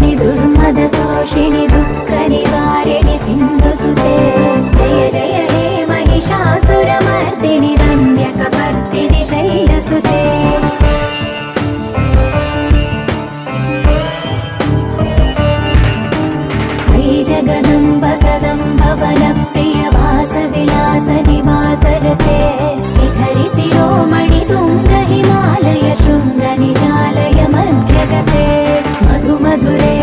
नाशिनि दुर्मदशोषिणि दुःखनिवारिणि सिन्धुसुते जय जय हे महिषासुरमर्दिनि रम्यकपर्दिनि शैलसुते जगदम्ब कदम्ब वनप्रिय वासविलास निवासरते शिखरि शिरोमणि तुङ्ग हिमालय शृङ्ग निजालय मध्यगते मधु मधुरे